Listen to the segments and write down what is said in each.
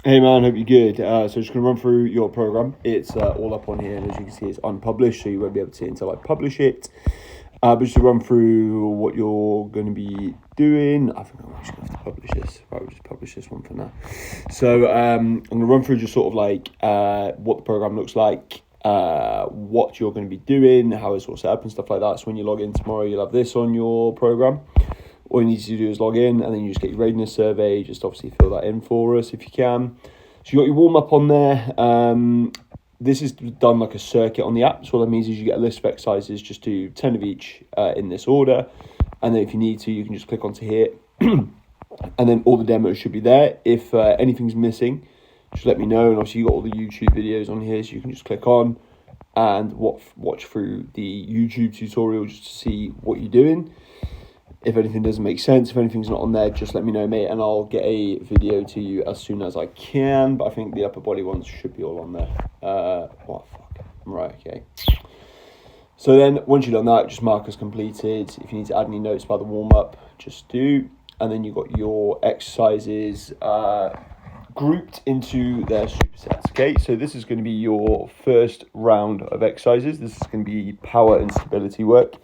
Hey man, hope you're good. So just gonna run through your program. It's all up on here, and as you can see, it's unpublished, so you won't be able to see it until I publish it. But just to run through what you're going to be doing, I think I'm just going to have to publish this. Right, we'll just publish this one for now. So I'm going to run through just sort of like what the program looks like, what you're going to be doing, how it's all set up and stuff like that. So when you log in tomorrow, you'll have this on your program. All you need to do is log in, and then you just get your readiness survey. Just obviously fill that in for us if you can. So you got your warm up on there. This is done like a circuit on the app. So what that means is you get a list of exercises, just do 10 of each in this order. And then if you need to, you can just click onto here. And then all the demos should be there. If anything's missing, just let me know. And obviously you got all the YouTube videos on here, so you can just click on and watch through the YouTube tutorial just to see what you're doing. If anything doesn't make sense, if anything's not on there, just let me know, mate, and I'll get a video to you as soon as I can. But I think the upper body ones should be all on there. What fuck? Right, okay. So then, once you've done that, just mark as completed. If you need to add any notes about the warm-up, just do. And then you've got your exercises grouped into their supersets, okay? So this is going to be your first round of exercises. This is going to be power and stability work.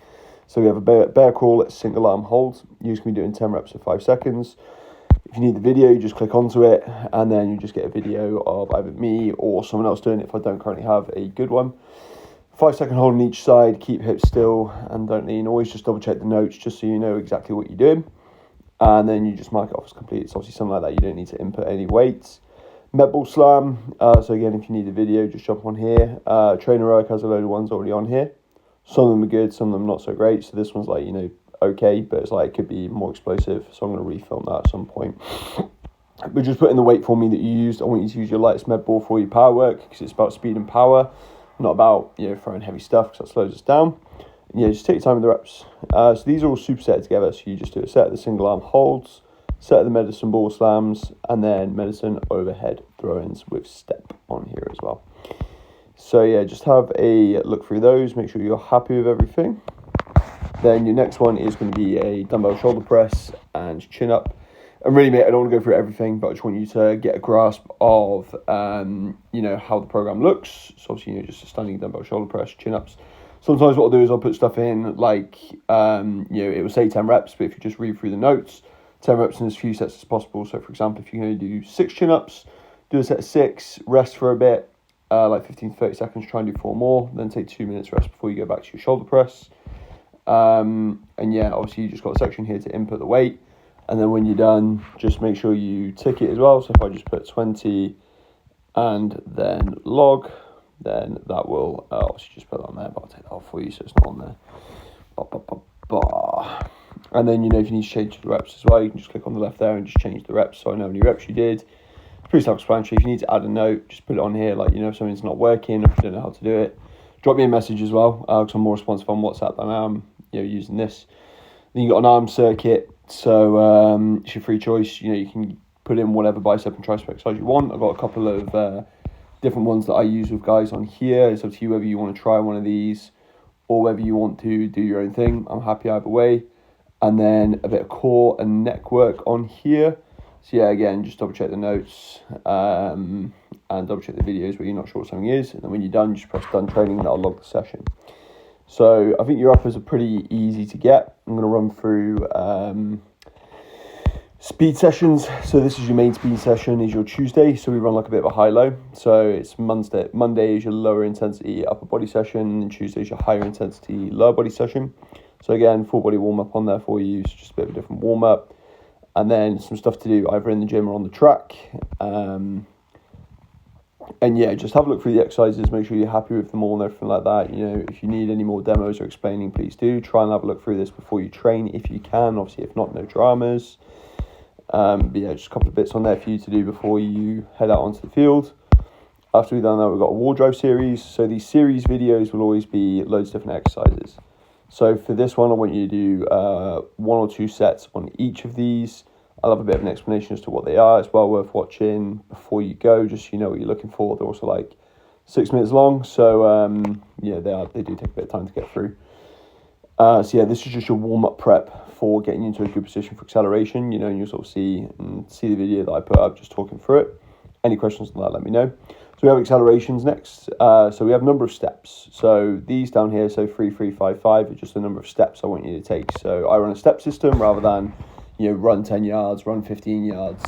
So we have a bear crawl, single arm holds. You're just going to be doing 10 reps for 5 seconds. If you need the video, you just click onto it, and then you just get a video of either me or someone else doing it if I don't currently have a good one. 5-second hold on each side, keep hips still, and don't lean. Always just double check the notes just so you know exactly what you're doing. And then you just mark it off as complete. It's obviously something like that. You don't need to input any weights. Med ball slam. So again, if you need the video, just jump on here. Trainer Rogue has a load of ones already on here. Some of them are good, some of them not so great. So this one's like, okay, but it's like it could be more explosive. So I'm going to refilm that at some point. But just put in the weight for me that you used. I want you to use your lightest med ball for your power work because it's about speed and power, not about throwing heavy stuff because that slows us down. And just take your time with the reps. So these are all superset together. So you just do a set of the single arm holds, set of the medicine ball slams, and then medicine overhead throw-ins with step on here as well. So just have a look through those, make sure you're happy with everything. Then your next one is going to be a dumbbell shoulder press and chin up. And really, mate, I don't want to go through everything, but I just want you to get a grasp of, how the program looks. So obviously, just a standing dumbbell shoulder press, chin ups. Sometimes what I'll do is I'll put stuff in like, it will say 10 reps, but if you just read through the notes, 10 reps in as few sets as possible. So for example, if you're going to do 6 chin ups, do a set of 6, rest for a bit. Like 15 to 30 seconds, try and do 4 more, then take 2 minutes rest before you go back to your shoulder press. Obviously you just got a section here to input the weight, and then when you're done, just make sure you tick it as well. So if I just put 20 and then log, then that will obviously just put that on there, but I'll take that off for you so it's not on there. And then if you need to change the reps as well, you can just click on the left there and just change the reps so I know how many reps you did. Pretty self-explanatory. If you need to add a note, just put it on here, like if something's not working or if you don't know how to do it, drop me a message as well, because I'm more responsive on WhatsApp than I am using this. Then you got an arm circuit, so it's your free choice. You can put in whatever bicep and tricep exercise you want. I've got a couple of different ones that I use with guys on here. It's up to you whether you want to try one of these or whether you want to do your own thing. I'm happy either way. And then a bit of core and neck work on here. So again, just double check the notes and double check the videos where you're not sure what something is. And then when you're done, just press done training and that'll log the session. So I think your uppers are pretty easy to get. I'm going to run through speed sessions. So this is your main speed session, is your Tuesday. So we run like a bit of a high-low. So it's Monday is your lower intensity upper body session, and Tuesday is your higher intensity lower body session. So again, full body warm-up on there for you. So just a bit of a different warm-up. And then some stuff to do either in the gym or on the track. Just have a look through the exercises, make sure you're happy with them all and everything like that. If you need any more demos or explaining, please do. Try and have a look through this before you train if you can. Obviously, if not, no dramas. Just a couple of bits on there for you to do before you head out onto the field. After we've done that, we've got a wardrobe series. So these series videos will always be loads of different exercises. So for this one, I want you to do 1 or 2 sets on each of these. I'll have a bit of an explanation as to what they are. It's well worth watching before you go, just so you know what you're looking for. They're also like 6 minutes long, so they do take a bit of time to get through. This is just your warm-up prep for getting you into a good position for acceleration, and you'll sort of see the video that I put up just talking through it. Any questions on that, let me know. So we have accelerations next. So we have a number of steps. So these down here, so 3, 3, 5, 5, are just the number of steps I want you to take. So I run a step system rather than, run 10 yards, run 15 yards.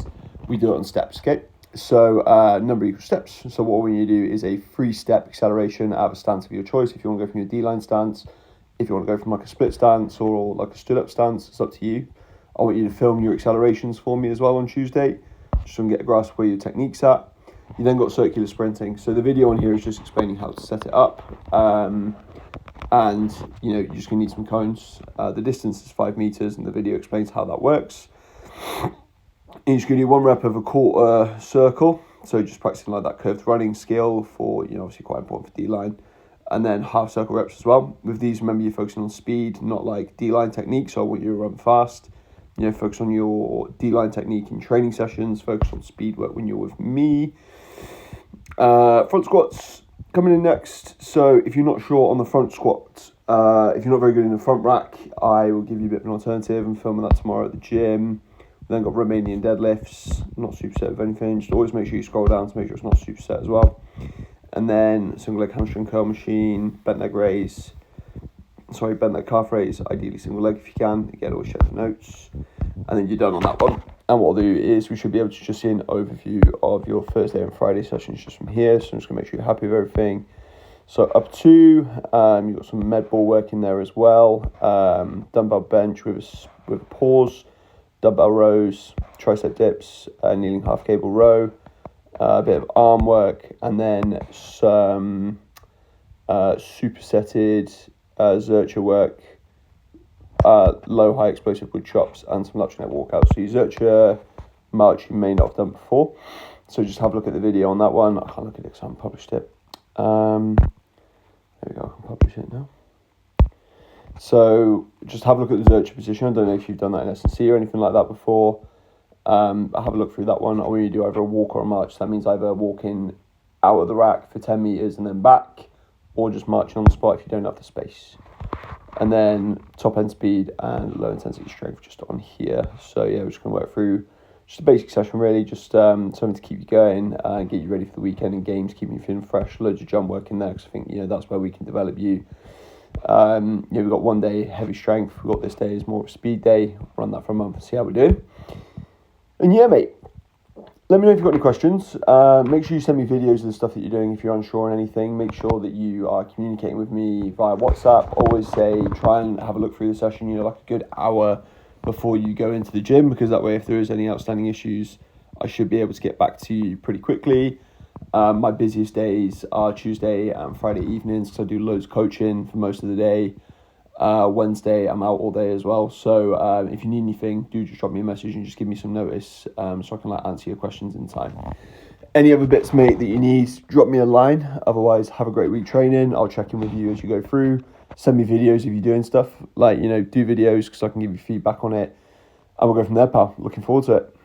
We do it on steps, okay? So number equals steps. So what we need to do is a 3-step acceleration out of a stance of your choice. If you want to go from your D-line stance, if you want to go from like a split stance or like a stood up stance, it's up to you. I want you to film your accelerations for me as well on Tuesday, just so I can get a grasp of where your technique's at. You then got circular sprinting. So the video on here is just explaining how to set it up. And, you're just going to need some cones. The distance is 5 meters and the video explains how that works. And you're just going to do 1 rep of a quarter circle. So just practicing like that curved running skill for, obviously quite important for D-line. And then half circle reps as well. With these, remember you're focusing on speed, not like D-line technique. So I want you to run fast. Focus on your D-line technique in training sessions. Focus on speed work when you're with me. Front squats coming in next. So if you're not sure on the front squat, if you're not very good in the front rack, I will give you a bit of an alternative. I'm filming that tomorrow at the gym. We then got Romanian deadlifts. Not superset of anything. Just always make sure you scroll down to make sure it's not superset as well. And then single leg hamstring curl machine, bent leg calf raise, ideally single leg if you can. Again, always check the notes. And then you're done on that one. And what I'll do is we should be able to just see an overview of your Thursday and Friday sessions just from here. So I'm just going to make sure you're happy with everything. So up to, you've got some med ball work in there as well. Dumbbell bench with a pause, dumbbell rows, tricep dips, kneeling half cable row, a bit of arm work, and then some supersetted Zercher work, low high explosive wood chops, and some lateral net walkouts. So your Zercher march you may not have done before, so just have a look at the video on that one. I can't look at it because I haven't published it. There we go, I can publish it now. So just have a look at the Zercher position. I don't know if you've done that in S&C or anything like that before. Have a look through that one. I want you to do either a walk or a march. That means either walking out of the rack for 10 meters and then back, or just marching on the spot if you don't have the space. And then top end speed and low intensity strength just on here. So yeah, we're just going to work through just a basic session really, just something to keep you going and get you ready for the weekend and games, keeping you feeling fresh. Loads of jump work in there because I think that's where we can develop you. We've got 1 day heavy strength. We've got this day is more of a speed day. Run that for a month and see how we're doing. And yeah, mate, let me know if you've got any questions. Make sure you send me videos of the stuff that you're doing if you're unsure on anything. Make sure that you are communicating with me via WhatsApp. Always say, try and have a look through the session, like a good hour before you go into the gym, because that way if there is any outstanding issues, I should be able to get back to you pretty quickly. My busiest days are Tuesday and Friday evenings, because I do loads of coaching for most of the day. Wednesday I'm out all day as well, so if you need anything, do just drop me a message and just give me some notice, so I can answer your questions in time. Any other bits, mate, that you need, drop me a line. Otherwise, have a great week training. I'll check in with you as you go through. Send me videos if you're doing stuff, do videos because I can give you feedback on it, and we'll go from there, pal. Looking forward to it.